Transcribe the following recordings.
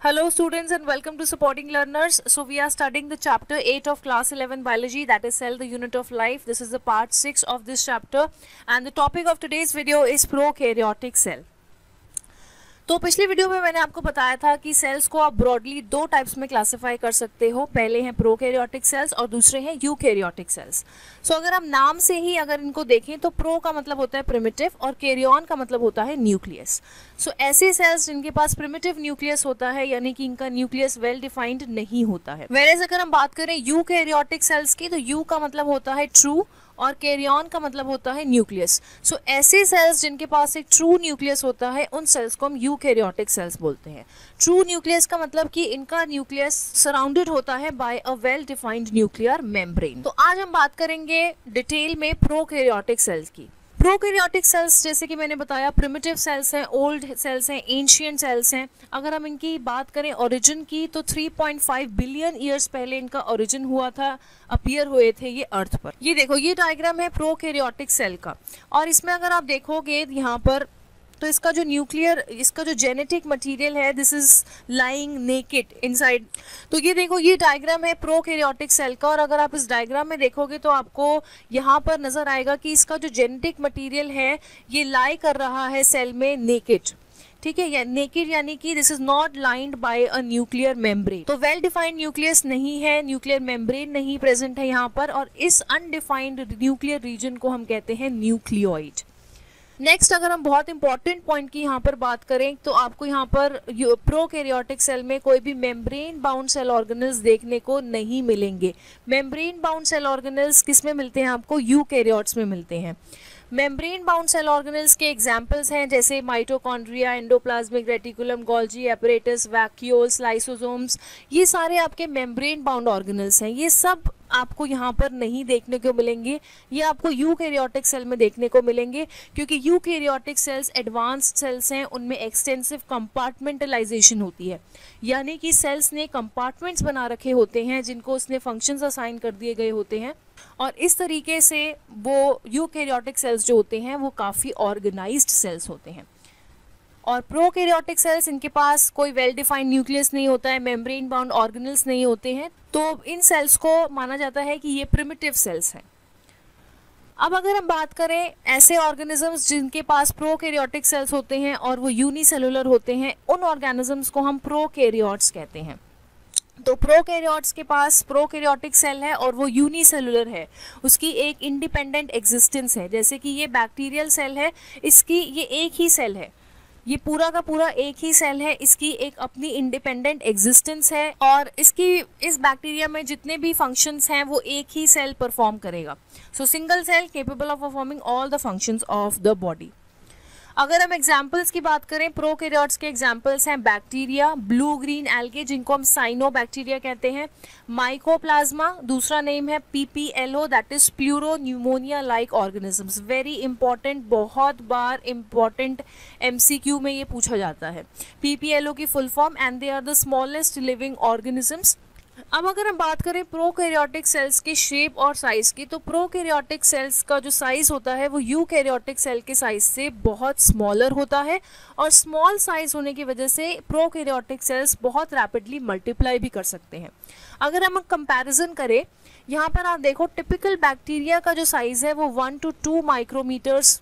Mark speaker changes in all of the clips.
Speaker 1: Hello students and welcome to Supporting Learners. So we are studying the chapter 8 of class 11 biology, that is cell the unit of life. This is the part 6 of this chapter and the topic of today's video is prokaryotic cell. तो पिछली video में मैंने आपको बताया था कि sales को आप ब्रॉडली दो टाइप्स में क्लासिफाई कर सकते हो. पहले हैं प्रोकैरियोटिक सेल्स और दूसरे हैं यूकैरियोटिक सेल्स. सो अगर हम नाम से ही अगर इनको देखें तो प्रो का मतलब होता है प्रिमिटिव और कैरियन का मतलब होता है न्यूक्लियस. सो ऐसे सेल्स जिनके पास प्रिमिटिव न्यूक्लियस होता है यानी कि इनका न्यूक्लियस वेल डिफाइंड नहीं होता है. वेरेज अगर हम बात करें यूकैरियोटिक सेल्स की तो यू का मतलब होता है ट्रू और कैरियन का मतलब होता है न्यूक्लियस. सो ऐसे सेल्स जिनके पास एक ट्रू न्यूक्लियस होता है उन सेल्स को हम यूकैरियोटिक सेल्स बोलते हैं. ट्रू न्यूक्लियस का मतलब कि इनका न्यूक्लियस सराउंडेड होता है by a well defined nuclear membrane. तो आज हम बात करेंगे डिटेल में प्रोकैरियोटिक सेल्स की. प्रोकैरियोटिक सेल्स जैसे कि मैंने बताया प्रिमिटिव सेल्स हैं, ओल्ड सेल्स हैं, एंशिएंट सेल्स हैं. अगर हम इनकी बात करें ओरिजिन की तो 3.5 बिलियन ईयर्स पहले इनका ओरिजिन हुआ था, अपीयर हुए थे ये अर्थ पर. ये देखो ये डायग्राम है प्रोकैरियोटिक सेल का और इसमें अगर आप देखोगे यहाँ पर तो इसका जो न्यूक्लियर इसका जो जेनेटिक मटेरियल है this is lying naked inside. तो ये देखो ये डायग्राम है प्रोकैरियोटिक सेल का और अगर आप इस डायग्राम में देखोगे तो आपको यहाँ पर नजर आएगा कि इसका जो जेनेटिक मटेरियल है ये लाई कर रहा है सेल में नेकेड. ठीक है, नेकेड यानी कि this is not lined by a nuclear membrane. तो वेल डिफाइंड न्यूक्लियस नहीं है, न्यूक्लियर मेम्ब्रेन नहीं प्रेजेंट है यहाँ पर और इस अनडिफाइंड न्यूक्लियर रीजन को हम कहते हैं न्यूक्लियोइड. नेक्स्ट अगर हम बहुत इंपॉर्टेंट पॉइंट की यहाँ पर बात करें तो आपको यहाँ पर प्रोकैरियोटिक सेल में कोई भी मेम्ब्रेन बाउंड सेल ऑर्गेनल्स देखने को नहीं मिलेंगे. मेम्ब्रेन बाउंड सेल ऑर्गेनल्स किस में मिलते हैं आपको? यूकैरियोट्स में मिलते हैं. मेम्ब्रेन बाउंड सेल ऑर्गेनल्स के एग्जाम्पल्स हैं जैसे mitochondria, endoplasmic reticulum, Golgi apparatus, vacuoles, lysosomes. ये सारे आपके मेम्ब्रेन बाउंड ऑर्गेनल्स हैं. ये सब आपको यहाँ पर नहीं देखने को मिलेंगे, ये आपको यूकैरियोटिक सेल में देखने को मिलेंगे क्योंकि यूकैरियोटिक सेल्स एडवांस्ड सेल्स हैं, उनमें एक्सटेंसिव कंपार्टमेंटलाइजेशन होती है यानी कि सेल्स ने कंपार्टमेंट्स बना रखे होते हैं जिनको उसने फंक्शंस असाइन कर दिए गए होते हैं और इस तरीके से वो यूकैरियोटिक सेल्स जो होते हैं वो काफ़ी ऑर्गेनाइज्ड सेल्स होते हैं. और प्रोकैरियोटिक सेल्स इनके पास कोई वेल डिफाइंड न्यूक्लियस नहीं होता है, मेम्ब्रेन बाउंड ऑर्गेनल्स नहीं होते हैं, तो इन सेल्स को माना जाता है कि ये प्रिमिटिव सेल्स हैं. अब अगर हम बात करें ऐसे ऑर्गेनिजम्स जिनके पास प्रोकैरियोटिक सेल्स होते हैं और वो यूनिसेलुलर होते हैं, उन ऑर्गेनिजम्स को हम प्रोकैरियोट्स कहते हैं. तो प्रोकैरियोट्स के पास प्रोकैरियोटिक सेल है और वो यूनिसेलुलर है, उसकी एक इंडिपेंडेंट एग्जिस्टेंस है. जैसे कि ये बैक्टीरियल सेल है, इसकी ये एक ही सेल है, ये पूरा का पूरा एक ही सेल है, इसकी एक अपनी इंडिपेंडेंट एग्जिस्टेंस है और इसकी इस बैक्टीरिया में जितने भी फंक्शंस हैं वो एक ही सेल परफॉर्म करेगा. So single cell capable of performing all the functions of the body. अगर हम एग्जाम्पल्स की बात करें प्रोकैरियोट्स के एग्जाम्पल्स हैं बैक्टीरिया, ब्लू ग्रीन एल्गे जिनको हम साइनोबैक्टीरिया कहते हैं, माइकोप्लाज्मा दूसरा नेम है, PPLO that is pleuro pneumonia like organisms. Very important, बहुत बार इंपॉर्टेंट एमसीक्यू में ये पूछा जाता है. पीपीएलओ की full form and they are the smallest living organisms. अब अगर हम बात करें प्रोकैरियोटिक सेल्स की शेप और साइज की तो प्रोकैरियोटिक सेल्स का जो साइज होता है वो यूकैरियोटिक सेल के साइज से बहुत स्मॉलर होता है और स्मॉल साइज होने की वजह से प्रोकैरियोटिक सेल्स बहुत रैपिडली मल्टीप्लाई भी कर सकते हैं. अगर हम कंपैरिजन करें यहाँ पर आप देखो टिपिकल बैक्टीरिया का जो साइज है वो 1 to 2 माइक्रोमीटर्स,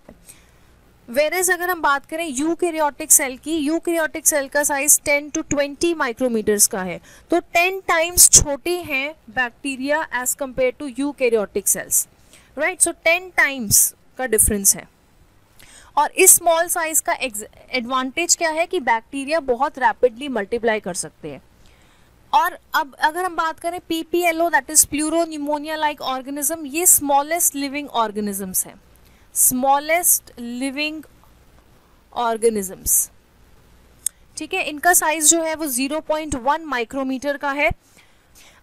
Speaker 1: वेरेज अगर हम बात करें यूकैरियोटिक सेल की, यूकैरियोटिक सेल का साइज 10 to 20 माइक्रोमीटर्स का है. तो 10 टाइम्स छोटे हैं bacteria as compare to eukaryotic cells, right. So 10 times का डिफरेंस है और इस स्मॉल साइज का एडवांटेज क्या है कि बैक्टीरिया बहुत रैपिडली मल्टीप्लाई कर सकते हैं. और अब अगर हम बात करें PPLO that is pleuro pneumonia like organism, ये स्मॉलेस्ट लिविंग ऑर्गेनिजम्स हैं, स्मॉलेस्ट लिविंग ऑर्गेनिजम्स. ठीक है, इनका साइज जो है वो 0.1 माइक्रोमीटर का है.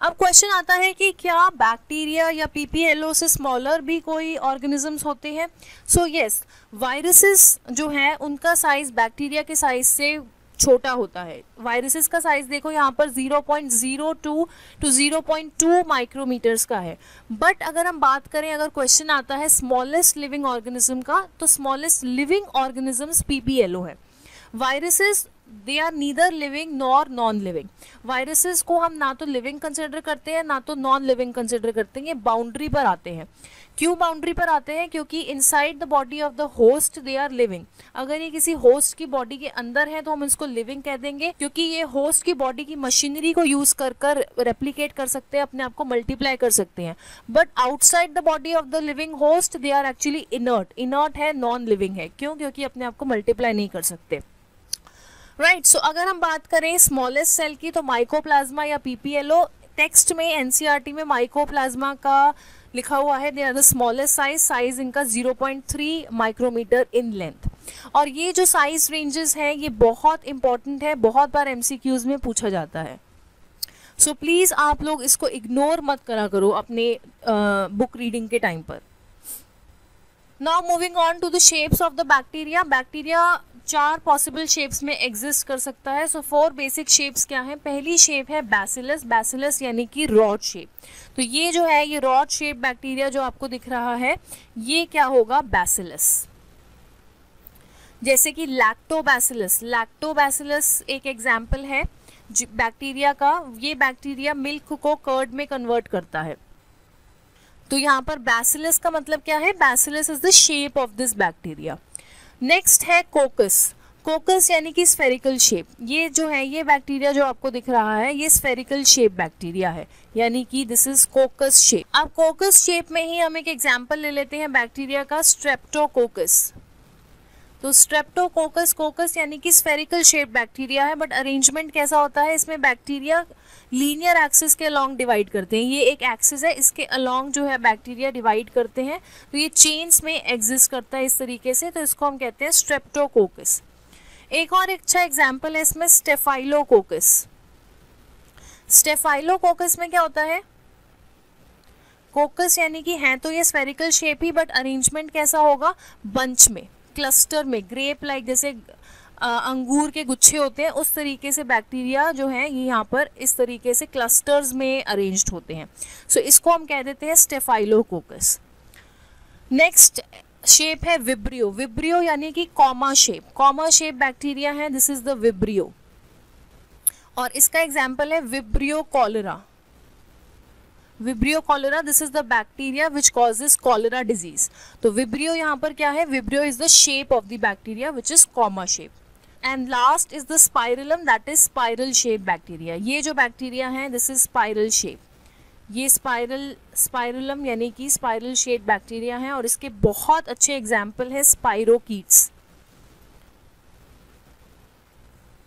Speaker 1: अब क्वेश्चन आता है कि क्या बैक्टीरिया या पीपीएलओ से स्मॉलर भी कोई ऑर्गेनिजम्स होते हैं? सो यस, वायरसेस जो हैं उनका साइज बैक्टीरिया के साइज से छोटा होता है. वायरसेस का साइज देखो यहाँ पर 0.02 to 0.2 माइक्रोमीटर्स का है. बट अगर हम बात करें, अगर क्वेश्चन आता है स्मॉलेस्ट लिविंग ऑर्गेनिज्म का, तो स्मॉलेस्ट लिविंग ऑर्गेनिजम्स पीपीएलओ है. Viruses they are neither living nor non living. Viruses को हम ना तो लिविंग कंसिडर करते हैं ना तो नॉन लिविंग कंसिडर करते हैं, ये बाउंड्री पर आते हैं। क्यों बाउंड्री पर आते हैं? क्योंकि inside the body of the host they are living. अगर ये किसी होस्ट की बॉडी के अंदर है तो हम इसको लिविंग कह देंगे, क्योंकि ये होस्ट की बॉडी की मशीनरी को यूज कर कर रेप्लिकेट कर सकते हैं, अपने आप को मल्टीप्लाई कर सकते हैं। But outside the body of the living host they are actually inert. Inert है, नॉन लिविंग है। क्यों? क्योंकि अपने आप को मल्टीप्लाई नहीं कर सकते। राइट, सो अगर हम बात करें स्मॉलेस्ट सेल की तो माइकोप्लाज्मा या पीपीएलओ। टेक्स्ट में एनसीईआरटी में माइकोप्लाज्मा का लिखा हुआ है, they are the smallest size इनका 0.3 माइक्रोमीटर इन लेंथ। और ये जो साइज रेंजेस हैं ये बहुत इंपॉर्टेंट है, बहुत बार एमसीक्यूज में पूछा जाता है। सो प्लीज आप लोग इसको इग्नोर मत करा करो अपने बुक रीडिंग के टाइम पर। Now moving on to the shapes of the bacteria. Bacteria 4 possible shapes में एग्जिस्ट कर सकता है। सो 4 बेसिक शेप्स क्या हैं? पहली शेप है बैसिलस। बैसिलस यानी कि रॉड शेप। तो ये जो है ये रॉड शेप बैक्टीरिया जो आपको दिख रहा है ये क्या होगा? बैसिलस। जैसे कि लैक्टोबैसिलस। लैक्टोबैसिलस एक एग्जाम्पल है बैक्टीरिया का। ये बैक्टीरिया मिल्क को कर्ड में कन्वर्ट करता है। तो यहाँ पर बैसिलस का मतलब क्या है? Bacillus is the shape of this bacteria. Next है कोकस। कोकस यानी कि स्फेरिकल शेप। ये जो है ये बैक्टीरिया जो आपको दिख रहा है ये स्फेरिकल शेप बैक्टीरिया है, यानी कि दिस इज कोकस शेप। अब कोकस शेप में ही हम एक एग्जांपल ले लेते हैं बैक्टीरिया का, स्ट्रेप्टोकोकस। तो स्ट्रेप्टोकोकस, कोकस यानी कि स्फेरिकल शेप बैक्टीरिया है, बट अरेंजमेंट कैसा होता है? इसमें बैक्टीरिया लीनियर एक्सिस के अलोंग डिवाइड करते हैं। ये एक एक्सिस है, इसके अलोंग जो है बैक्टीरिया डिवाइड करते हैं। तो ये चेन्स में एग्जिस्ट करता है इस तरीके से, तो इसको हम कहते हैं स्ट्रेप्टोकोकस। एक और अच्छा एग्जाम्पल है इसमें स्टेफाइलोकोकस। स्टेफाइलोकोकस में क्या होता है? कोकस यानी कि है तो ये spherical shape he, but arrangement कैसा होगा? बंच में, क्लस्टर में, ग्रेप लाइक जैसे अंगूर के गुच्छे होते हैं उस तरीके से बैक्टीरिया जो है ये यहाँ पर इस तरीके से क्लस्टर्स में अरेंज्ड होते हैं। सो इसको हम कह देते हैं स्टेफाइलोकोकस। नेक्स्ट शेप है विब्रियो। विब्रियो यानी कि comma shape. Comma shape bacteria है, दिस इज द विब्रियो। और इसका एग्जाम्पल है vibrio cholera. Vibrio cholera, this is the bacteria which causes cholera disease. तो विब्रियो यहाँ पर क्या है? Vibrio is the shape of the bacteria which is comma shape. And last is the spirillum, that is spiral shape bacteria. ये जो bacteria है this is spiral shape. ये spirillum यानी कि स्पाइरल शेप बैक्टीरिया है, और इसके बहुत अच्छे एग्जाम्पल है spirochetes.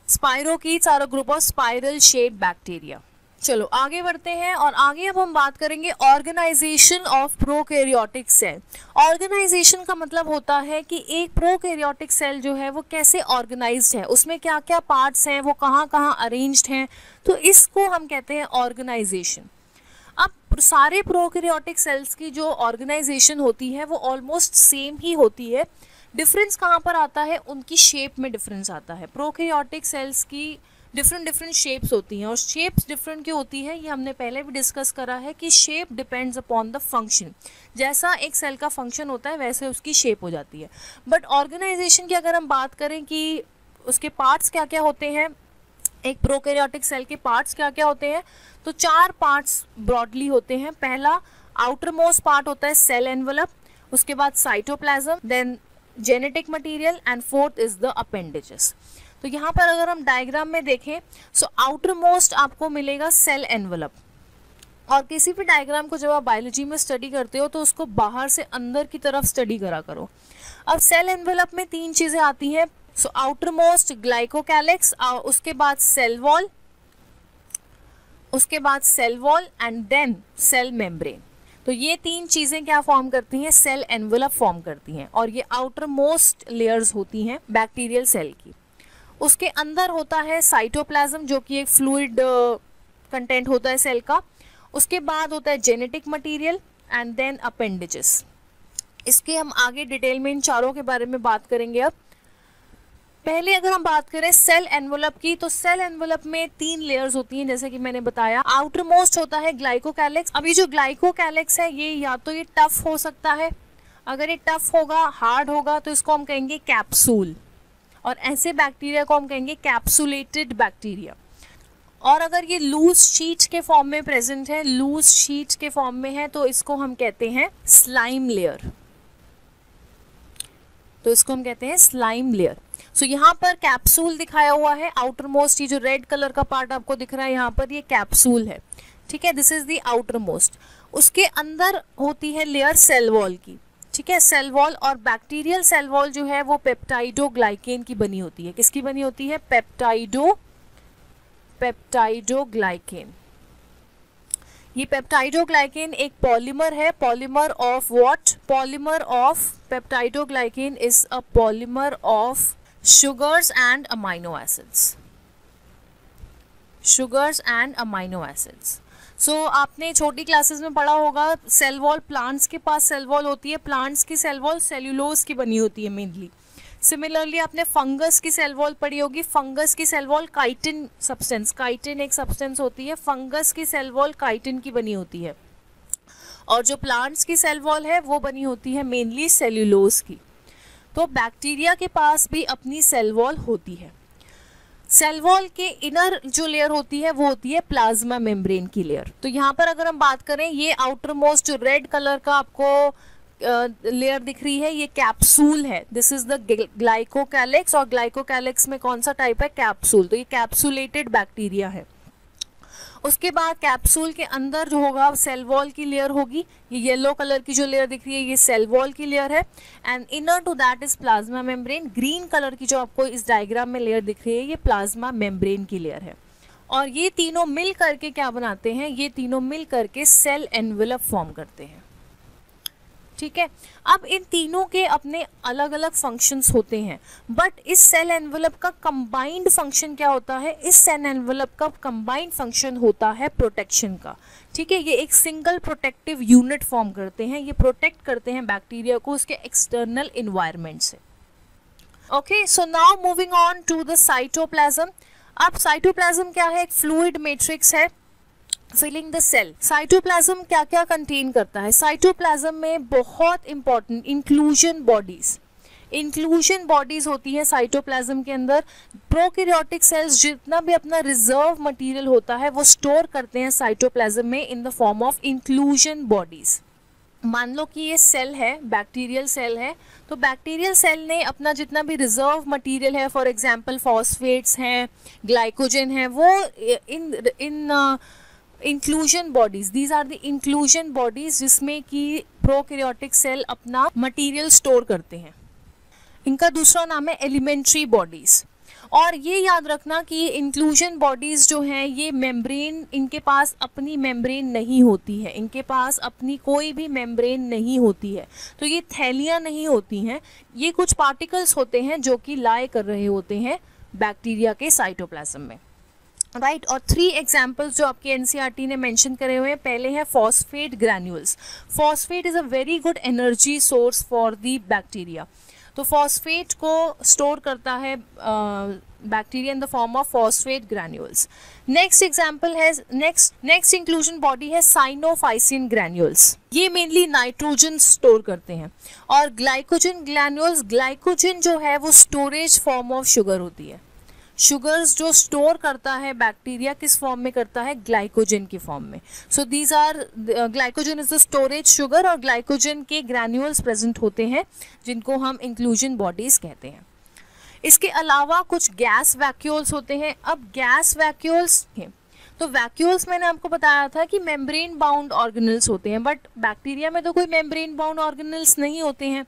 Speaker 1: Spirochetes are a group of spiral shape bacteria. चलो आगे बढ़ते हैं, और आगे अब हम बात करेंगे organisation of prokaryotic cell. Organisation का मतलब होता है कि एक प्रोकैरियोटिक सेल जो है वो कैसे ऑर्गेनाइज्ड है, उसमें क्या क्या पार्ट्स हैं, वो कहाँ कहाँ अरेंज्ड हैं, तो इसको हम कहते हैं ऑर्गेनाइजेशन। अब सारे प्रोकैरियोटिक सेल्स की जो ऑर्गेनाइजेशन होती है वो ऑलमोस्ट सेम ही होती है। डिफरेंस कहाँ पर आता है? उनकी शेप में डिफरेंस आता है। प्रोकैरियोटिक सेल्स की डिफरेंट शेप्स होती हैं, और शेप्स डिफरेंट क्यों होती है ये हमने पहले भी डिस्कस करा है कि shape depends upon the function. जैसा एक सेल का फंक्शन होता है वैसे उसकी शेप हो जाती है। बट ऑर्गेनाइजेशन की अगर हम बात करें कि उसके पार्ट्स क्या क्या होते हैं, एक प्रोकैरियोटिक सेल के पार्ट्स क्या क्या होते हैं, तो 4 पार्ट्स ब्रॉडली होते हैं। पहला आउटर मोस्ट पार्ट होता है सेल एनवेलप, उसके बाद cytoplasm, then genetic material, and fourth is the appendages. तो यहाँ पर अगर हम डायग्राम में देखें सो आउटर मोस्ट आपको मिलेगा सेल एनवेलप। और किसी भी डायग्राम को जब आप बायोलॉजी में स्टडी करते हो तो उसको बाहर से अंदर की तरफ स्टडी करा करो। अब सेल एनवेलप में 3 चीजें आती हैं। सो आउटर मोस्ट ग्लाइकोकैलिक्स, उसके बाद सेल वॉल, उसके बाद cell wall and then cell membrane. तो ये 3 चीजें क्या फॉर्म करती हैं? सेल एनवेलप फॉर्म करती हैं, और ये आउटर मोस्ट लेयर्स होती हैं बैक्टीरियल सेल की। उसके अंदर होता है साइटोप्लाज्म जो कि एक फ्लूइड कंटेंट होता है सेल का। उसके बाद होता है genetic material and then appendages. इसके हम आगे डिटेल में इन चारों के बारे में बात करेंगे। अब पहले अगर हम बात करें सेल एनवेलप की, तो सेल एनवेलप में 3 लेयर्स होती हैं जैसे कि मैंने बताया। आउटर मोस्ट होता है ग्लाइकोकैलिक्स। अभी जो ग्लाइकोकैलिक्स है ये या तो ये टफ हो सकता है, अगर ये टफ होगा, हार्ड होगा, तो इसको हम कहेंगे कैप्सूल। और ऐसे बैक्टीरिया को हम कहेंगे कैप्सुलेटेड बैक्टीरिया। और अगर ये लूज शीट के फॉर्म में प्रेजेंट है, लूज शीट के फॉर्म में है, तो इसको हम कहते हैं स्लाइम लेयर। तो इसको हम कहते हैं स्लाइम लेयर। सो यहाँ पर कैप्सूल दिखाया हुआ है, आउटर मोस्ट, ये जो रेड कलर का पार्ट आपको दिख रहा है यहाँ पर, ये कैप्सूल है, ठीक है, this is the outer most. उसके अंदर होती है लेयर सेल वॉल की, ठीक है, सेल वॉल। और बैक्टीरियल सेल वॉल जो है वो पेप्टाइडोग्लाइकेन की बनी होती है। किसकी बनी होती है? पेप्टाइडोग्लाइकेन। ये पेप्टाइडोग्लाइकेन एक पॉलीमर है, polymer of what? Polymer of peptidoglycan is a polymer of sugars and amino acids, sugars and amino acids। सो आपने छोटी क्लासेस में पढ़ा होगा सेल वॉल, प्लांट्स के पास सेल वॉल होती है, प्लांट्स की सेल वॉल सेल्यूलोज की बनी होती है मेनली। सिमिलरली आपने फंगस की सेल वॉल पढ़ी होगी, फंगस की cell wall chitin substance, chitin एक सब्सटेंस होती है, फंगस की सेल वॉल काइटिन की बनी होती है। और जो प्लांट्स की सेल वॉल है वो बनी होती है मेनली सेल्यूलोज की। तो बैक्टीरिया के पास भी अपनी सेल वॉल होती है। सेल वॉल के इनर जो लेयर होती है वो होती है प्लाज्मा मेम्ब्रेन की लेयर। तो यहाँ पर अगर हम बात करें, ये आउटर मोस्ट जो रेड कलर का आपको लेयर दिख रही है, ये कैप्सूल है, दिस इज द ग्लाइकोकैलिक्स। और ग्लाइकोकैलिक्स में कौन सा टाइप है? कैप्सूल। तो ये कैप्सुलेटेड बैक्टीरिया है। उसके बाद कैप्सूल के अंदर जो होगा सेल वॉल की लेयर होगी, ये येलो कलर की जो लेयर दिख रही है ये सेल वॉल की लेयर है, and inner to that is plasma membrane. Green colour की जो आपको इस डायग्राम में लेयर दिख रही है ये प्लाज्मा मेम्ब्रेन की लेयर है। और ये तीनों मिल करके क्या बनाते हैं? ये तीनों मिल करके सेल एनवेलप फॉर्म करते हैं, ठीक है। अब इन तीनों के अपने अलग अलग फंक्शंस होते हैं, बट इस सेल एनवेलप का कंबाइंड फंक्शन क्या होता है? इस सेल एनवेलप का कंबाइंड फंक्शन होता है प्रोटेक्शन का, ठीक है। ये एक सिंगल प्रोटेक्टिव यूनिट फॉर्म करते हैं, ये प्रोटेक्ट करते हैं बैक्टीरिया को उसके एक्सटर्नल एनवायरनमेंट से। Okay, so now moving on to the cytoplasm. अब साइटोप्लाज्म क्या है? एक फ्लूइड मैट्रिक्स है फिलिंग द सेल। साइटोप्लाज्म क्या क्या कंटेन करता है? साइटोप्लाज्म में बहुत important inclusion bodies, inclusion bodies होती है साइटोप्लाज्म के अंदर। प्रोकैरियोटिक सेल्स जितना भी अपना रिजर्व मटेरियल होता है वो स्टोर करते हैं साइटोप्लाज्म में in the form of inclusion bodies. मान लो कि ये सेल है, बैक्टीरियल सेल है, तो बैक्टीरियल सेल ने अपना जितना भी रिजर्व मटेरियल है, फॉर एग्जांपल फॉस्फेट्स हैं, ग्लाइकोजन है, वो in inclusion bodies, these are the inclusion bodies जिसमें कि प्रोकैरियोटिक सेल अपना मटेरियल स्टोर करते हैं। इनका दूसरा नाम है एलिमेंट्री बॉडीज। और ये याद रखना कि इंक्लूजन बॉडीज जो हैं ये मेम्ब्रेन, इनके पास अपनी मेम्ब्रेन नहीं होती है, इनके पास अपनी कोई भी मेम्ब्रेन नहीं होती है। तो ये थैलियाँ नहीं होती हैं, ये कुछ पार्टिकल्स होते हैं जो कि लाए कर रहे होते हैं बैक्टीरिया के साइटोप्लाज्म में, राइट। और 3 एग्जाम्पल्स जो आपके एनसीईआरटी ने मेंशन करे हुए हैं, पहले है phosphate granules. Phosphate is a very good energy source for the bacteria. तो फॉस्फेट को स्टोर करता है bacteria in the form of phosphate granules. Next example है, नेक्स्ट इंक्लूजन बॉडी है साइनोफाइसिन ग्रैन्यूल्स। ये मेनली नाइट्रोजन स्टोर करते हैं। और ग्लाइकोजन ग्रैन्यूल्स, ग्लाइकोजन जो है वो स्टोरेज फॉर्म ऑफ शुगर होती है। शुगर्स जो स्टोर करता है बैक्टीरिया किस फॉर्म में करता है? ग्लाइकोजन की फॉर्म में। So these are, glycogen is the storage sugar, और ग्लाइकोजन के ग्रैन्यूल्स प्रेजेंट होते हैं जिनको हम इंक्लूजन बॉडीज कहते हैं। इसके अलावा कुछ गैस वैक्यूल्स होते हैं। अब गैस वैक्यूल्स हैं, तो वैक्यूल्स मैंने आपको बताया था कि मेम्ब्रेन बाउंड ऑर्गेनल्स होते हैं, बट बैक्टीरिया में तो कोई मेम्ब्रेन बाउंड ऑर्गेनल्स नहीं होते हैं।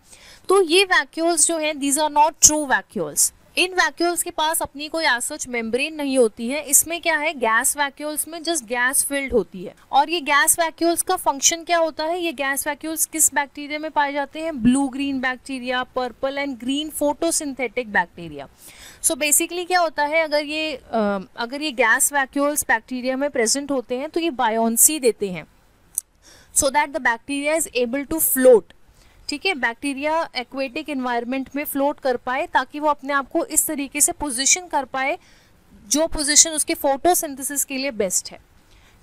Speaker 1: तो ये वैक्यूल्स जो हैं these are not true vacuoles. इन वैक्यूल्स के पास अपनी कोई आज सच मेम्ब्रेन नहीं होती है। इसमें क्या है, गैस वैक्यूल्स में जस्ट गैस फिल्ड होती है। और ये गैस वैक्यूल्स का फंक्शन क्या होता है? ये गैस वैक्यूल्स किस बैक्टीरिया में पाए जाते हैं? Blue green bacteria, purple and green photosynthetic bacteria. So basically क्या होता है, अगर ये गैस वैक्यूल्स बैक्टीरिया में प्रेजेंट होते हैं तो ये बायोन्सी देते हैं, so that the bacteria is able to float, ठीक है। बैक्टीरिया एक्वेटिक एनवायरनमेंट में फ्लोट कर पाए ताकि वो अपने आप को इस तरीके से पोजीशन कर पाए जो पोजीशन उसके फोटोसिंथेसिस के लिए बेस्ट है,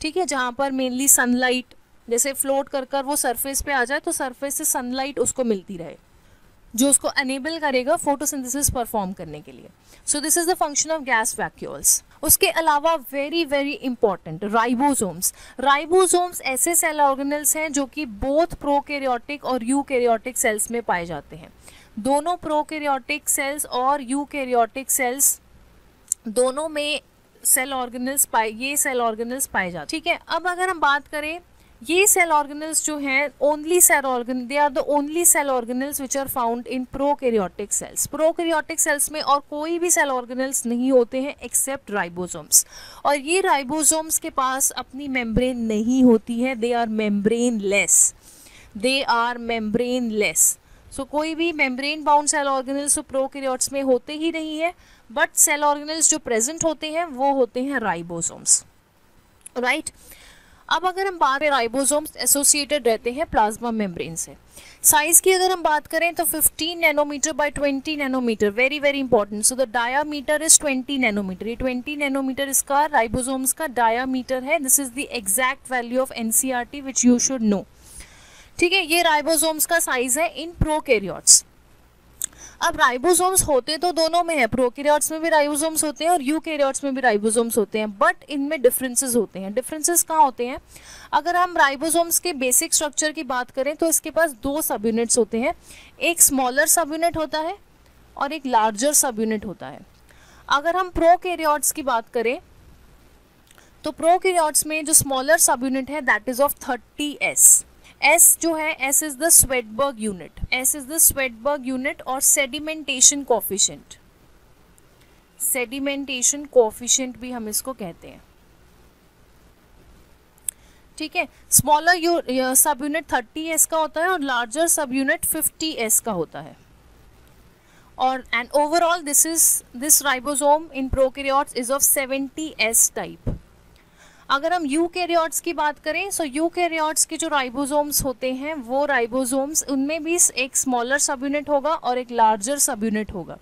Speaker 1: ठीक है। जहाँ पर मेनली सनलाइट जैसे फ्लोट कर कर वो सरफेस पे आ जाए तो सरफेस से सनलाइट उसको मिलती रहे, जो उसको अनेबल करेगा फोटोसिंथेसिस परफॉर्म करने के लिए। So this is the function of gas vacuoles. उसके अलावा very very important ribosomes. Ribosomes ऐसे सेल ऑर्गेनल्स हैं जो कि बोथ प्रोकैरियोटिक और यूकैरियोटिक सेल्स में पाए जाते हैं। दोनों प्रोकैरियोटिक सेल्स और यूकैरियोटिक सेल्स दोनों में सेल ऑर्गेनल्स पाए जाते हैं। ठीक है, अब अगर हम बात करें ये सेल ऑर्गेनल्स जो हैं only cell organelle, they are the only cell organelles which are found in prokaryotic cells. Prokaryotic cells में और कोई भी सेल ऑर्गेनल्स नहीं होते हैं एक्सेप्ट राइबोसोम्स। और ये राइबोसोम्स के पास अपनी मेम्ब्रेन नहीं होती है, दे आर मेम्ब्रेनलेस। सो कोई भी मेम्ब्रेन बाउंड सेल ऑर्गेनल्स तो प्रोकैरियोट्स में होते ही नहीं है, बट सेल ऑर्गेनल्स जो प्रेजेंट होते हैं वो होते हैं राइबोसोम्स, राइट। अब अगर हम बात करें, राइबोसोम्स एसोसिएटेड रहते हैं प्लाज्मा मेम्ब्रेन से। साइज की अगर हम बात करें तो 15 nanometre by 20 nanometre, very very important. So the diameter is 20 nanometre. ये 20 नैनोमीटर इसका राइबोसोम्स का डायामीटर है। This is the exact value of NCERT which you should know. ठीक है, ये राइबोसोम्स का साइज है इन प्रोकैरियोट्स। अब राइबोसोम्स होते तो दोनों में है, प्रोकैरियोट्स में भी राइबोसोम्स होते हैं और यूकैरियोट्स में भी राइबोसोम्स होते हैं, बट इनमें डिफरेंसेस होते हैं। डिफरेंसेस कहाँ होते हैं? अगर हम राइबोसोम्स के बेसिक स्ट्रक्चर की बात करें तो इसके पास दो सब यूनिट्स होते हैं, एक स्मॉलर सब यूनिट होता है और एक लार्जर सब यूनिट होता है। अगर हम प्रोकैरियोट्स की बात करें तो प्रोकैरियोट्स में जो स्मॉलर सब यूनिट है that is of 30S। S जो है, S is the Svedberg unit और सेडिमेंटेशन कोफिशिएंट भी हम इसको कहते हैं। ठीक है, स्मॉलर सब यूनिट 30S का होता है और लार्जर सब यूनिट 50S का होता है। और and overall this ribosome in prokaryotes is of 70S type. अगर हम यूकैरियोट्स की बात करें तो यूकैरियोट्स के जो राइबोसोम्स होते हैं वो राइबोसोम्स, उनमें भी एक स्मॉलर सब यूनिट होगा और एक लार्जर सब यूनिट होगा।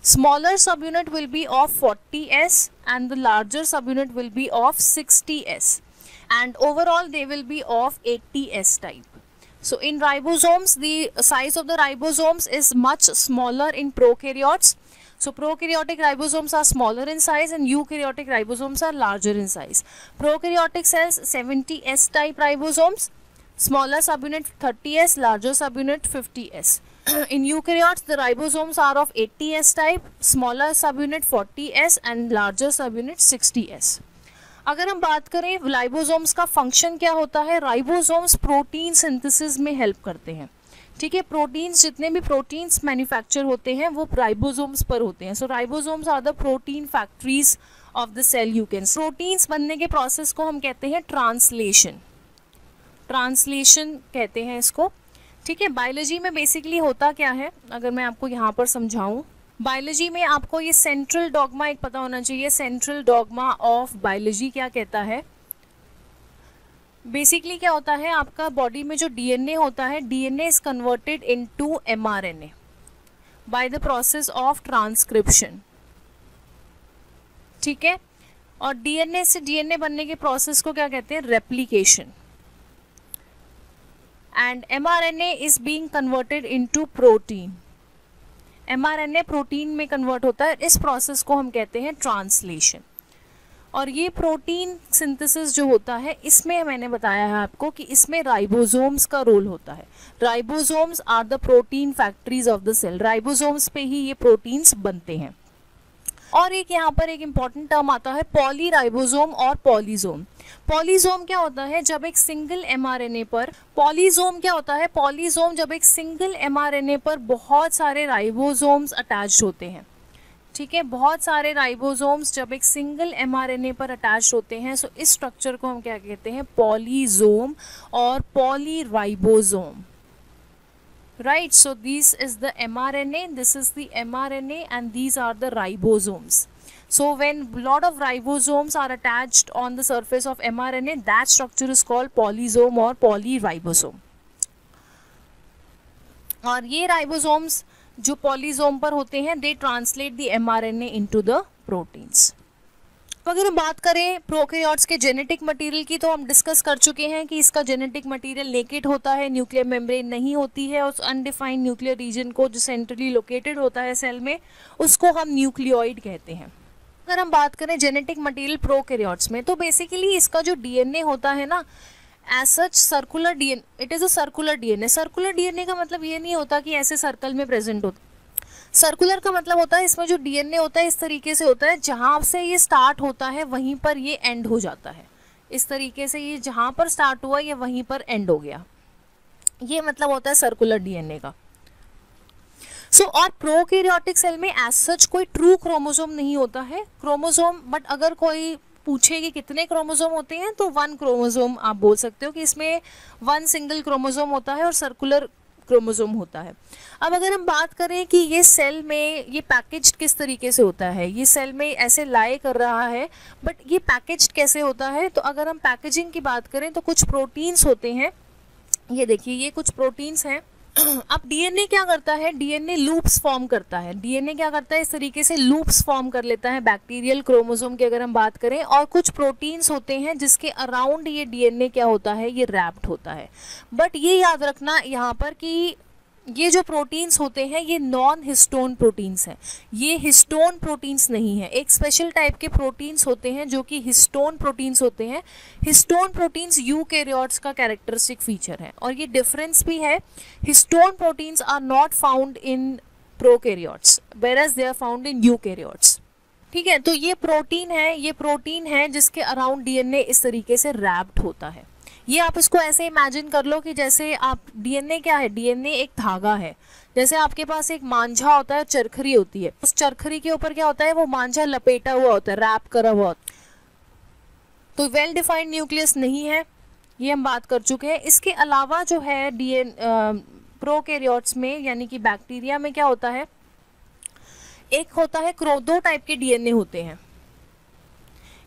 Speaker 1: स्मॉलर सब unit will be of 40S and the larger सब unit will be of 60S and overall they will be of 80S type. So in ribosomes the size of the ribosomes is much smaller in prokaryotes. So prokaryotic ribosomes are smaller in size and eukaryotic ribosomes are larger in size. Prokaryotic cells 70S type ribosomes, smaller subunit 30S, larger subunit 50S. In eukaryotes the ribosomes are of 80S type, smaller subunit 40S and larger subunit 60S. अगर हम बात करें ribosomes का function क्या होता है, ribosomes protein synthesis में help करते हैं। ठीक है, प्रोटीन्स, जितने भी प्रोटीन्स मैन्युफैक्चर होते हैं वो राइबोसोम्स पर होते हैं। So ribosomes are the protein factories of the cell. You can, proteins बनने के प्रोसेस को हम कहते हैं ट्रांसलेशन कहते हैं इसको। ठीक है, बायोलॉजी में बेसिकली होता क्या है, अगर मैं आपको यहाँ पर समझाऊँ, बायोलॉजी में आपको ये सेंट्रल डॉगमा एक पता होना चाहिए। सेंट्रल डॉगमा ऑफ बायोलॉजी क्या कहता है? बेसिकली क्या होता है, आपका बॉडी में जो डीएनए होता है, DNA is converted into mRNA by the process of transcription. ठीक है, और डीएनए से डीएनए बनने के प्रोसेस को क्या कहते हैं? Replication. And mRNA is being converted into protein. MRNA protein में कन्वर्ट होता है, इस प्रोसेस को हम कहते हैं ट्रांसलेशन। और ये प्रोटीन सिंथेसिस जो होता है, इसमें मैंने बताया है आपको कि इसमें राइबोसोम्स का रोल होता है। Ribosomes are the protein factories of the cell. Ribosomes पे ही ये प्रोटीन्स बनते हैं। और एक यहाँ पर एक इंपॉर्टेंट टर्म आता है पॉलीराइबोसोम और पॉलीजोम। पॉलीजोम क्या होता है? जब एक सिंगल एमआरएनए पर, पॉलीजोम क्या होता है? पॉलीजोम जब एक सिंगल एमआरएनए पर बहुत सारे राइबोसोम्स अटैच्ड होते हैं। ठीक है, बहुत सारे राइबोसोम्स जब एक सिंगल एमआरएनए पर अटैच्ड होते हैं, सो इस स्ट्रक्चर को हम क्या कहते हैं? पॉलीजोम और polyribosome. Right, so this is the mRNA, this is the mRNA and these are the ribosomes. So when lot of ribosomes are attached on the surface of mRNA, that structure is called polysome or polyribosome. और ये ribosomes जो polysome पर होते हैं, they translate the mRNA into the proteins. अगर हम बात करें प्रोकैरियोट्स के जेनेटिक मटेरियल की, तो हम डिस्कस कर चुके हैं कि इसका जेनेटिक मटेरियल नेकेड होता है, न्यूक्लियर मेम्ब्रेन नहीं होती है, उस अनडिफाइंड न्यूक्लियर रीजन को जो सेंट्रली लोकेटेड होता है सेल में, उसको हम न्यूक्लियोइड कहते हैं। अगर हम बात करें जेनेटिक मटेरियल प्रोकैरियोट्स में, तो बेसिकली इसका जो डीएनए होता है ना, as such circular DNA, it is a circular DNA. Circular DNA का मतलब ये नहीं होता कि ऐसे सर्कल में प्रेजेंट होता। सर्कुलर का मतलब होता है इसमें जो डीएनए होता है इस तरीके से होता है, जहाँ से ये स्टार्ट होता है वहीं पर ये एंड हो जाता है। इस तरीके से ये जहाँ पर स्टार्ट हुआ ये वहीं पर एंड हो गया, ये मतलब होता है सर्कुलर डीएनए का। और प्रोकैरियोटिक सेल में एज सच कोई ट्रू क्रोमोसोम नहीं होता है, क्रोमोसोम, बट अगर कोई पूछे कि कितने क्रोमोसोम होते हैं तो 1 क्रोमोसोम आप बोल सकते हो कि इसमें 1 सिंगल क्रोमोसोम होता है और सर्कुलर क्रोमोसोम होता है। अब अगर हम बात करें कि ये सेल में ये पैकेज्ड किस तरीके से होता है, ये सेल में ऐसे लाई कर रहा है, बट ये पैकेज्ड कैसे होता है, तो अगर हम पैकेजिंग की बात करें तो कुछ प्रोटीन्स होते हैं, ये देखिए ये कुछ प्रोटीन्स हैं। अब डीएनए क्या करता है, डीएनए लूप्स फॉर्म करता है, डीएनए क्या करता है इस तरीके से लूप्स फॉर्म कर लेता है बैक्टीरियल क्रोमोसोम की अगर हम बात करें, और कुछ प्रोटीन्स होते हैं जिसके अराउंड ये डीएनए क्या होता है, ये रैप्ड होता है। बट ये याद रखना यहाँ पर कि ये जो प्रोटीन्स होते हैं ये नॉन हिस्टोन प्रोटीन्स हैं, ये हिस्टोन प्रोटीन्स नहीं है। एक स्पेशल टाइप के प्रोटीन्स होते हैं जो कि हिस्टोन प्रोटीन्स होते हैं। हिस्टोन प्रोटीन्स यूकैरियोट्स का कैरेक्टरिस्टिक फीचर है, और ये डिफरेंस भी है, histone proteins are not found in prokaryotes whereas they are found in eukaryotes. ठीक है, तो ये प्रोटीन है जिसके अराउंड डीएनए इस तरीके से रैप्ड होता है। ये आप इसको ऐसे इमेजिन कर लो कि जैसे आप डीएनए क्या है, डीएनए एक धागा है, जैसे आपके पास एक मांझा होता है, चरखरी होती है, उस चरखरी के ऊपर क्या होता है, वो मांझा लपेटा हुआ होता है, रैप करा हुआ होता है। तो वेल डिफाइंड न्यूक्लियस नहीं है, ये हम बात कर चुके हैं। इसके अलावा जो है प्रोकैरियोट्स में यानी कि बैक्टीरिया में क्या होता है, एक होता है 2 टाइप के डीएनए होते हैं।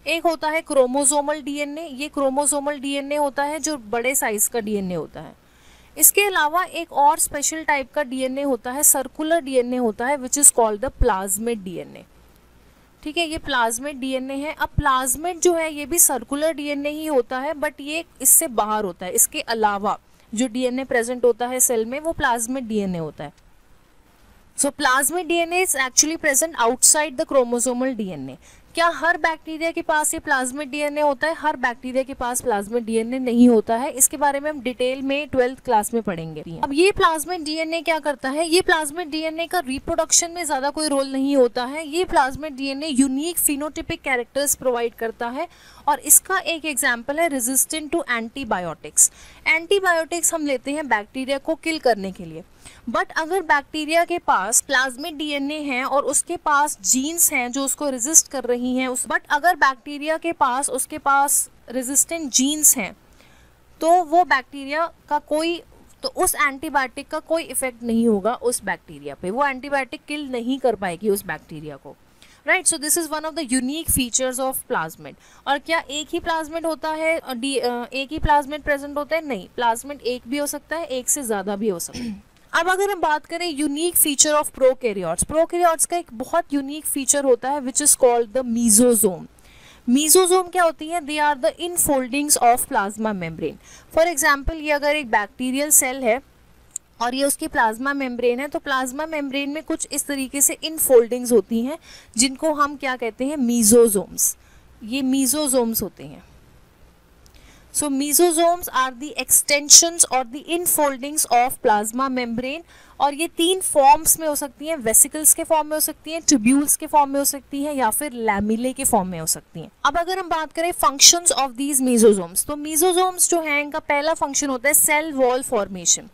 Speaker 1: एक होता है क्रोमोसोमल डीएनए, ये क्रोमोसोमल डीएनए होता है जो बड़े साइज का डीएनए होता है। इसके अलावा एक और स्पेशल टाइप का डीएनए होता है, सर्कुलर डीएनए होता है, which is called the plasmid DNA. ठीक है, ये प्लाज्मिड डीएनए है। अब प्लाज्मिड जो है ये भी सर्कुलर डीएनए ही होता है, बट ये इससे बाहर होता है। इसके अलावा जो डीएनए प्रेजेंट होता है सेल में वो प्लाज्मिड डीएनए होता है। So plasmid DNA is actually present outside the chromosomal DNA. क्या हर बैक्टीरिया के पास ये प्लाज्मिड डीएनए होता है? हर बैक्टीरिया के पास प्लाज्मिड डीएनए नहीं होता है। इसके बारे में हम डिटेल में 12th क्लास में पढ़ेंगे। अब ये प्लाज्मिड डीएनए क्या करता है, ये प्लाज्मिड डीएनए का रिप्रोडक्शन में ज़्यादा कोई रोल नहीं होता है। ये plasmid DNA unique phenotypic characters provide करता है, और इसका एक एग्जाम्पल है रेजिस्टेंट टू एंटीबायोटिक्स। एंटीबायोटिक्स हम लेते हैं बैक्टीरिया को किल करने के लिए, बट अगर बैक्टीरिया के पास प्लाज्मिड डीएनए है और उसके पास जीन्स हैं जो उसको रेजिस्ट कर रही हैं, बट अगर बैक्टीरिया के पास उसके पास रेजिस्टेंट जीन्स हैं तो वो बैक्टीरिया का तो उस एंटीबायोटिक का कोई इफेक्ट नहीं होगा उस बैक्टीरिया पे, वो एंटीबायोटिक किल नहीं कर पाएगी उस बैक्टीरिया को। Right, so this is one of the unique features of plasmid. और क्या एक ही प्लाज्मिड होता है, एक ही प्लाज्मिड प्रेजेंट होता है? नहीं, प्लाज्मिड एक भी हो सकता है, एक से ज़्यादा भी हो सकता है। अब अगर हम बात करें unique feature of prokaryotes, prokaryotes का एक बहुत यूनिक फीचर होता है which is called the mesosome. Mesosome क्या होती है? They are the infoldings of plasma membrane. For example, ये अगर एक बैक्टीरियल सेल है और ये उसकी प्लाज्मा मेम्ब्रेन है, तो प्लाज्मा मेम्ब्रेन में कुछ इस तरीके से इनफोल्डिंग्स होती हैं जिनको हम क्या कहते हैं? मीजोजोम्स। ये मीजोजोम्स होते हैं। So mesosomes are the extensions or the infoldings of plasma membrane, और ये 3 फॉर्म्स में हो सकती हैं, वेसिकल्स के फॉर्म में हो सकती हैं, ट्यूब्यूल्स के फॉर्म में हो सकती हैं, या फिर लैमिले के फॉर्म में हो सकती हैं। अब अगर हम बात करें फंक्शंस ऑफ दीज मीजोसोम्स, तो मीजोसोम्स जो हैं इनका पहला फंक्शन होता है सेल वॉल फॉर्मेशन।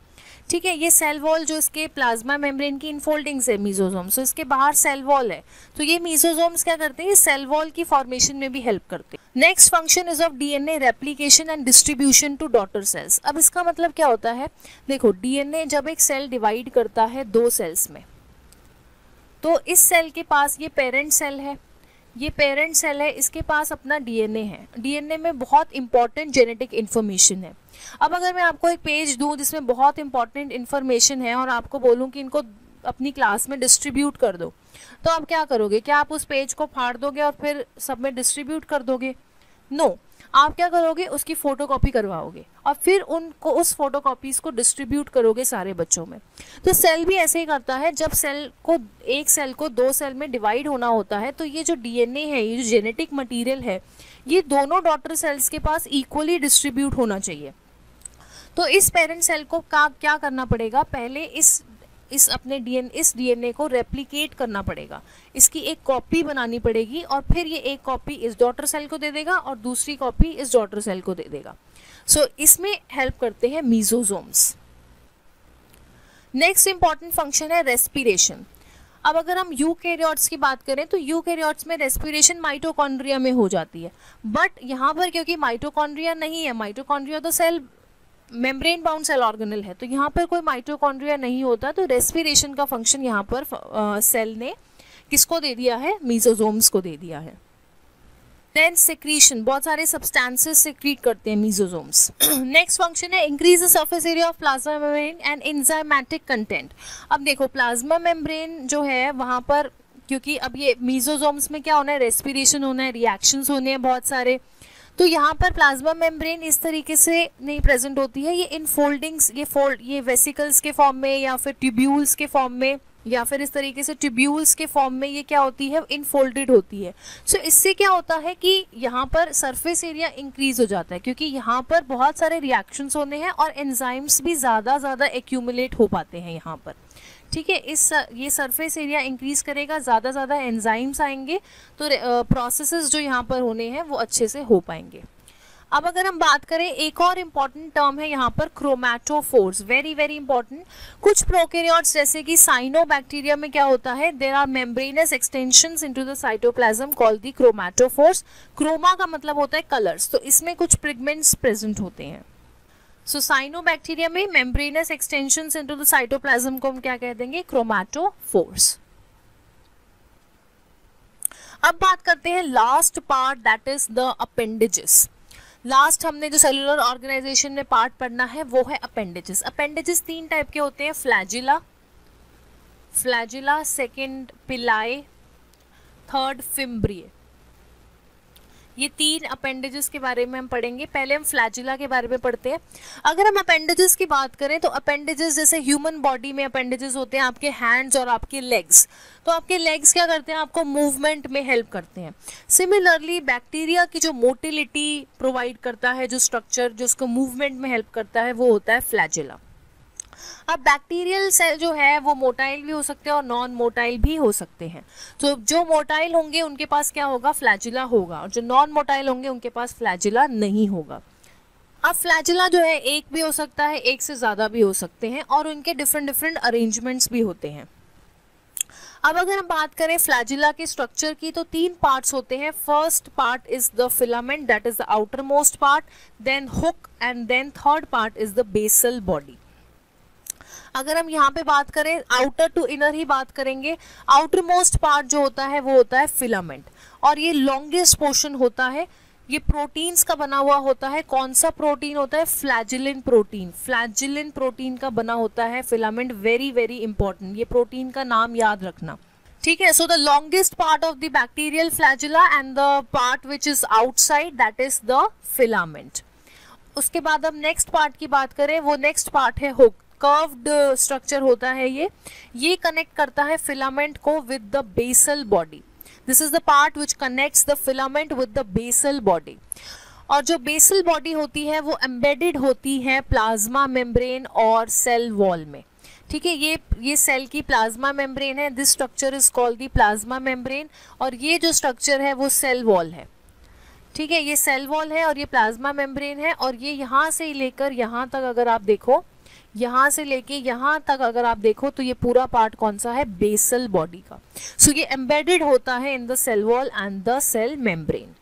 Speaker 1: ठीक है, ये सेल वॉल जो इसके प्लाज्मा मेम्ब्रेन की इनफोल्डिंग्स है मीजोसोम्स, तो इसके बाहर सेल वॉल है, तो ये मीजोसोम्स क्या करते हैं? सेल वॉल की फॉर्मेशन में भी हेल्प करते हैं। Next function is of DNA replication and distribution to daughter cells. अब इसका मतलब क्या होता है? देखो, डीएनए जब एक सेल डिवाइड करता है 2 सेल्स में, तो इस सेल के पास ये पेरेंट सेल है, ये पेरेंट सेल है, इसके पास अपना डीएनए है। डीएनए में बहुत इंपॉर्टेंट जेनेटिक इन्फॉर्मेशन है। अब अगर मैं आपको एक पेज दूं जिसमें बहुत इंपॉर्टेंट इन्फॉर्मेशन है और आपको बोलूं कि इनको अपनी क्लास में डिस्ट्रीब्यूट कर दो, तो आप क्या करोगे, क्या आप उस पेज को फाड़ दोगे और फिर सब में डिस्ट्रीब्यूट कर दोगे? नो, आप क्या करोगे, उसकी फोटोकॉपी करवाओगे और फिर उनको उस फोटोकॉपीज को डिस्ट्रीब्यूट करोगे सारे बच्चों में। तो सेल भी ऐसे ही करता है, जब एक सेल को 2 सेल में डिवाइड होना होता है तो ये जो डीएनए है, ये जो जेनेटिक मटेरियल है, ये दोनों डॉटर सेल्स के पास इक्वली डिस्ट्रीब्यूट होना चाहिए। तो इस पेरेंट सेल को क्या करना पड़ेगा, पहले इस डीएनए को रेप्लिकेट करना पड़ेगा, इसकी एक कॉपी बनानी पड़ेगी और फिर ये एक कॉपी इस डॉटर सेल को दे देगा और दूसरी कॉपी इस डॉटर सेल को दे देगा। सो इसमें हेल्प करते हैं मीजोजोम्स। नेक्स्ट इंपॉर्टेंट फंक्शन है रेस्पिरेशन। अब अगर हम यूकैरियोट्स की बात करें तो यूकैरियोट्स में रेस्पिरेशन माइटोकॉन्ड्रिया में हो जाती है, बट यहाँ पर क्योंकि माइटोकॉन्ड्रिया नहीं है, माइटोकॉन्ड्रिया तो cell membrane bound cell organelle है, तो यहाँ पर कोई माइटोकॉन्ड्रिया नहीं होता, तो रेस्पिरेशन का फंक्शन यहाँ पर सेल ने किसको दे दिया है, मीजोजोम्स को दे दिया है। देन सेक्रीशन, बहुत सारे सब्सटेंसेस सेक्रीट करते हैं मीजोजोम्स। नेक्स्ट फंक्शन है increase the surface area of plasma membrane and enzymatic content. अब देखो प्लाज्मा मेम्ब्रेन जो है वहाँ पर, क्योंकि अब ये मीजोजोम्स में क्या होना है, रेस्पिरेशन होना है, रिएक्शंस होने हैं बहुत सारे, तो यहाँ पर प्लाज्मा मेम्ब्रेन इस तरीके से नहीं प्रेजेंट होती है, ये इन फोल्डिंग्स, ये वेसिकल्स के फॉर्म में या फिर ट्यूब्यूल्स के फॉर्म में या फिर इस तरीके से ट्यूब्यूल्स के फॉर्म में ये क्या होती है, इनफोल्डेड होती है। सो इससे क्या होता है कि यहाँ पर सरफेस एरिया इंक्रीज हो जाता है, क्योंकि यहाँ पर बहुत सारे रिएक्शंस होने हैं और एंजाइम्स भी ज़्यादा एक्यूमुलेट हो पाते हैं यहाँ पर। ठीक है, ये सरफेस एरिया इंक्रीज करेगा, ज़्यादा एंजाइम्स आएंगे, तो प्रोसेसेस जो यहाँ पर होने हैं वो अच्छे से हो पाएंगे। अब अगर हम बात करें, एक और इम्पॉर्टेंट टर्म है यहाँ पर क्रोमैटोफोर्स, वेरी इंपॉर्टेंट। कुछ प्रोकैरियोट्स जैसे कि साइनोबैक्टीरिया में क्या होता है, there are membranous extensions into the cytoplasm called the chromatophores. Chroma का मतलब होता है कलर्स, तो इसमें कुछ पिगमेंट्स प्रेजेंट होते हैं। सो साइनोबैक्टीरिया में membranes extensions into the cytoplasm को हम क्या कह देंगे, क्रोमैटोफोर्स। अब बात करते हैं last part, that is the appendages. Last हमने जो सेलुलर ऑर्गेनाइजेशन में पार्ट पढ़ना है वो है अपेंडेजेस। अपेंडेजेस 3 टाइप के होते हैं, फ्लैजिला, सेकंड पिलाई, थर्ड फिम्ब्रिए। ये 3 अपेंडेजेस के बारे में हम पढ़ेंगे। पहले हम फ्लैजिला के बारे में पढ़ते हैं। अगर हम अपेंडेजेस की बात करें तो अपेंडेजेस जैसे ह्यूमन बॉडी में अपेंडेजेस होते हैं आपके हैंड्स और आपके लेग्स, तो आपके लेग्स क्या करते हैं, आपको मूवमेंट में हेल्प करते हैं। सिमिलरली बैक्टीरिया की जो मोटिलिटी प्रोवाइड करता है, जो स्ट्रक्चर जो उसको मूवमेंट में हेल्प करता है, वो होता है फ्लैजिला। अब बैक्टीरियल सेल जो है वो मोटाइल भी हो सकते हैं और नॉन मोटाइल भी हो सकते हैं। तो जो मोटाइल होंगे उनके पास क्या होगा, फ्लैजिला होगा, और जो नॉन मोटाइल होंगे उनके पास फ्लैजिला नहीं होगा। अब फ्लैजिला जो है एक भी हो सकता है, एक से ज़्यादा भी हो सकते हैं, और उनके डिफरेंट अरेंजमेंट्स भी होते हैं। अब अगर हम बात करें फ्लैजिला के स्ट्रक्चर की तो 3 पार्ट्स होते हैं। First part is the filament, that is the outermost part, then hook, and then third part is the basal body. अगर हम यहाँ पे बात करें आउटर टू इनर ही बात करेंगे, आउटर मोस्ट पार्ट जो होता है वो होता है फिलामेंट, और ये लॉन्गेस्ट पोर्शन होता है। ये प्रोटीन्स का बना हुआ होता है। कौन सा प्रोटीन होता है, फ्लैजिलिन प्रोटीन। फ्लैजिलिन प्रोटीन का बना होता है फिलामेंट, वेरी इंपॉर्टेंट, ये प्रोटीन का नाम याद रखना। ठीक है, so the longest part of the bacterial flagella and the part which is outside, that is the filament. उसके बाद हम नेक्स्ट पार्ट की बात करें, वो नेक्स्ट पार्ट है हुक। कर्व्ड स्ट्रक्चर होता है ये कनेक्ट करता है फिलामेंट को with the basal body. This is the part which connects the filament with the basal body. और जो बेसल बॉडी होती है वो एम्बेडेड होती है प्लाज्मा मेम्ब्रेन और सेल वॉल में। ठीक है, ये सेल की प्लाज्मा मेम्ब्रेन है। This structure is called the plasma membrane, और ये जो स्ट्रक्चर है वो सेल वॉल है। ठीक है, ये सेल वॉल है और ये प्लाज्मा मेम्ब्रेन है, और ये यहाँ से लेकर यहाँ तक अगर आप देखो, यहाँ से लेके यहाँ तक अगर आप देखो तो ये पूरा पार्ट कौन सा है, बेसल बॉडी का। सो ये एम्बेडेड होता है in the cell wall and the cell membrane.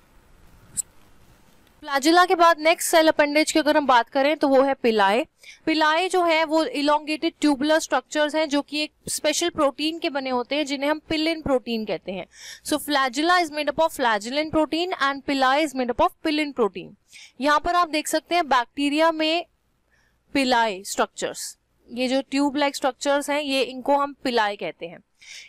Speaker 1: Flagella के बाद नेक्स्ट सेल अपेंडेज की अगर हम बात करें तो वो है पिलाई। पिलाई जो है वो इलोंगेटेड ट्यूबुलर स्ट्रक्चर्स हैं जो कि एक स्पेशल प्रोटीन के बने होते हैं जिन्हें हम पिलिन प्रोटीन कहते हैं। So flagella is made up of flagellin protein and pili is made up of pilin protein. यहाँ पर आप देख सकते हैं बैक्टीरिया में पिलाई स्ट्रक्चर्स, ये जो ट्यूब लाइक स्ट्रक्चर्स हैं ये इनको हम पिलाई कहते हैं।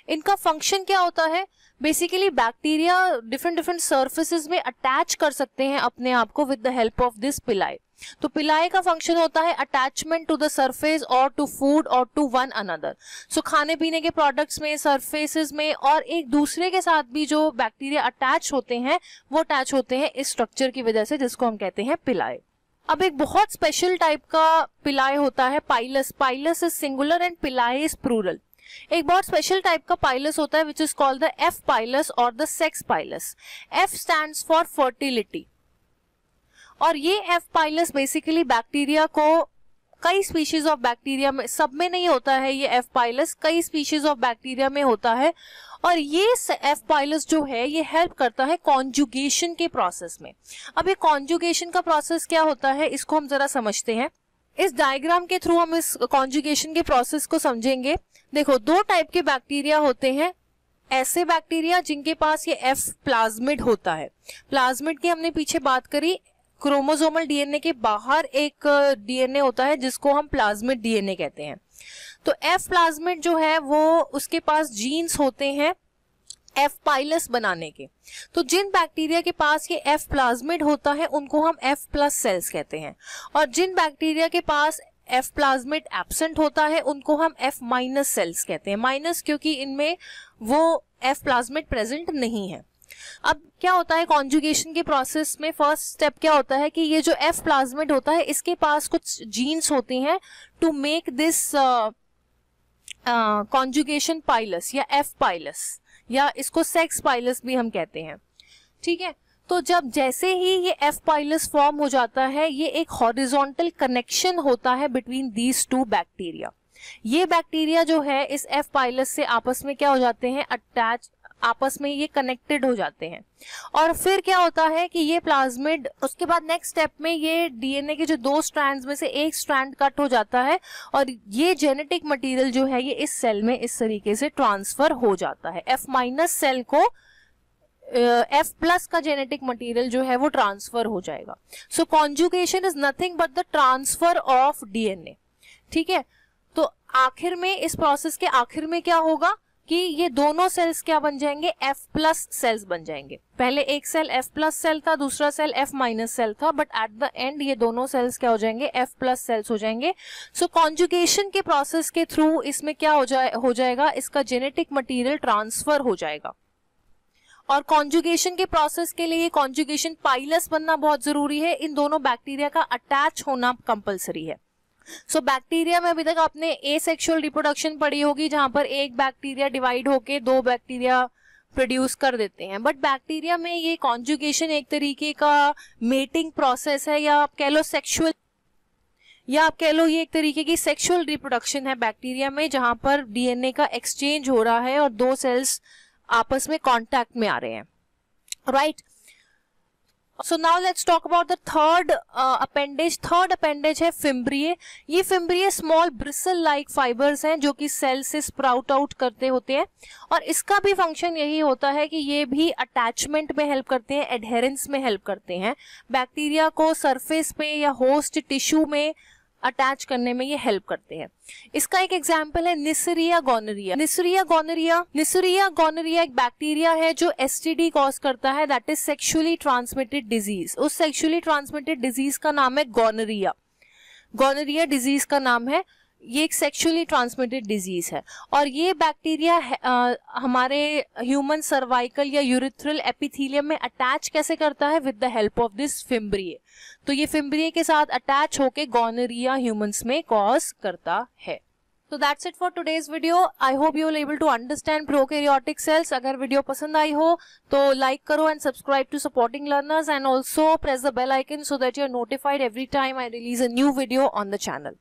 Speaker 1: इनका फंक्शन क्या होता है? बेसिकली बैक्टीरिया डिफरेंट सरफेसेस में अटैच कर सकते हैं अपने आप को with the help of this पिलाई। तो पिलाई का फंक्शन होता है अटैचमेंट टू द सरफेस और टू फूड और टू वन अनदर। सो खाने पीने के प्रोडक्ट्स में, सरफेसेस में और एक दूसरे के साथ भी जो बैक्टीरिया अटैच होते हैं वो अटैच होते हैं इस स्ट्रक्चर की वजह से, जिसको हम कहते हैं पिलाई। अब एक बहुत स्पेशल टाइप का पिलाई होता है pilus. Pilus is singular and pili is plural. एक बहुत स्पेशल टाइप का पाइलस होता है which is called the F pilus और the sex pilus. F stands for fertility. और ये एफ पाइलस बेसिकली बैक्टीरिया को, कई स्पीशीज ऑफ बैक्टीरिया में, सब में नहीं होता है ये एफ पाइलस, कई स्पीशीज ऑफ बैक्टीरिया में होता है। और ये एफ पाइलस जो है ये हेल्प करता है कॉन्जुगेशन के प्रोसेस में। अब ये कॉन्जुगेशन का प्रोसेस क्या होता है इसको हम जरा समझते हैं। इस डायग्राम के थ्रू हम इस कॉन्जुगेशन के प्रोसेस को समझेंगे। देखो, दो टाइप के बैक्टीरिया होते हैं। ऐसे बैक्टीरिया जिनके पास ये एफ प्लाज्मिड होता है। प्लाज्मिड की हमने पीछे बात करी। क्रोमोसोमल डीएनए के बाहर एक डीएनए होता है जिसको हम प्लाज्मिड डीएनए कहते हैं। तो एफ प्लाज्मिड जो है वो, उसके पास जीन्स होते हैं एफ पाइलस बनाने के। तो जिन बैक्टीरिया के पास ये एफ प्लाज्मिड होता है उनको हम एफ प्लस सेल्स कहते हैं, और जिन बैक्टीरिया के पास एफ प्लाज्मिड एब्सेंट होता है उनको हम एफ माइनस सेल्स कहते हैं। माइनस क्योंकि इनमें वो एफ प्लाज्मिड प्रेजेंट नहीं है। अब क्या होता है कॉन्जुगेशन के प्रोसेस में, फर्स्ट स्टेप क्या होता है कि ये जो एफ प्लाज्मिड होता है इसके पास कुछ जीन्स होती हैं to make this conjugation pilus या एफ पाइलस, या इसको सेक्स पाइलस भी हम कहते हैं। ठीक है, तो जब जैसे ही ये एफ पाइलस फॉर्म हो जाता है, ये एक हॉरिजॉन्टल कनेक्शन होता है बिटवीन दीज टू बैक्टीरिया। ये बैक्टीरिया जो है इस एफ पाइलस से आपस में क्या हो जाते हैं, अटैच, आपस में ये कनेक्टेड हो जाते हैं। और फिर क्या होता है कि ये प्लाज्मिड, उसके बाद नेक्स्ट स्टेप में ये डीएनए के जो दो स्ट्रैंड्स में से एक स्ट्रैंड कट हो जाता है और ये जेनेटिक मटेरियल जो है ये इस सेल में इस तरीके से ट्रांसफर हो जाता है। एफ माइनस सेल को एफ प्लस का जेनेटिक मटेरियल जो है वो ट्रांसफर हो जाएगा। So conjugation is nothing but the transfer of DNA. ठीक है, तो आखिर में, इस प्रोसेस के आखिर में क्या होगा कि ये दोनों सेल्स क्या बन जाएंगे, एफ प्लस सेल्स बन जाएंगे। पहले एक सेल एफ प्लस सेल था, दूसरा सेल एफ माइनस सेल था, बट एट द एंड ये दोनों सेल्स क्या हो जाएंगे, एफ प्लस सेल्स हो जाएंगे। सो कॉन्जुगेशन के प्रोसेस के थ्रू इसमें क्या हो जाएगा, इसका जेनेटिक मटेरियल ट्रांसफर हो जाएगा। और कॉन्जुगेशन के प्रोसेस के लिए कॉन्जुगेशन पाइलस बनना बहुत जरूरी है। इन दोनों बैक्टीरिया का अटैच होना कंपलसरी है। सो बैक्टीरिया में अभी तक आपने एसेक्सुअल रिप्रोडक्शन पढ़ी होगी, जहां पर एक बैक्टीरिया डिवाइड होके दो बैक्टीरिया प्रोड्यूस कर देते हैं, बट बैक्टीरिया में ये कॉन्जुगेशन एक तरीके का मेटिंग प्रोसेस है, या आप कह लो सेक्सुअल, या आप कह लो ये एक तरीके की सेक्सुअल रिप्रोडक्शन है बैक्टीरिया में, जहां पर डीएनए का एक्सचेंज हो रहा है और दो सेल्स आपस में कांटेक्ट में आ रहे हैं, right. So now let's talk about the third appendage. Third appendage है फिम्ब्रिये। ये फिम्ब्रिये स्मॉल ब्रिसल लाइक फाइबर्स हैं जो कि सेल से स्प्राउट आउट करते होते हैं, और इसका भी फंक्शन यही होता है कि ये भी अटैचमेंट में हेल्प करते हैं, एडहेरेंस में हेल्प करते हैं, बैक्टीरिया को सरफेस पे या होस्ट टिश्यू में अटैच करने में ये हेल्प करते हैं। इसका एक एग्जाम्पल है निसरिया गोनरिया। निसरिया गोनरिया एक बैक्टीरिया है जो एसटीडी कॉज करता है, that is sexually transmitted disease. उस सेक्सुअली ट्रांसमिटेड डिजीज का नाम है गोनरिया। गोनरिया डिजीज का नाम है, ये एक सेक्सुअली ट्रांसमिटेड डिजीज है। और ये बैक्टीरिया हमारे ह्यूमन सर्वाइकल या यूरिथ्रल एपिथेलियम में अटैच कैसे करता है, with the help of this फिम्ब्रिये। तो ये फिम्ब्रिये के साथ अटैच होके गोनरिया ह्यूमंस में कॉज करता है। So that's it for today's video. I hope you will able to understand prokaryotic cells. अगर वीडियो पसंद आई हो तो लाइक करो and subscribe to supporting learners, and also press the bell icon so that you are notified every time I release a new video on the channel.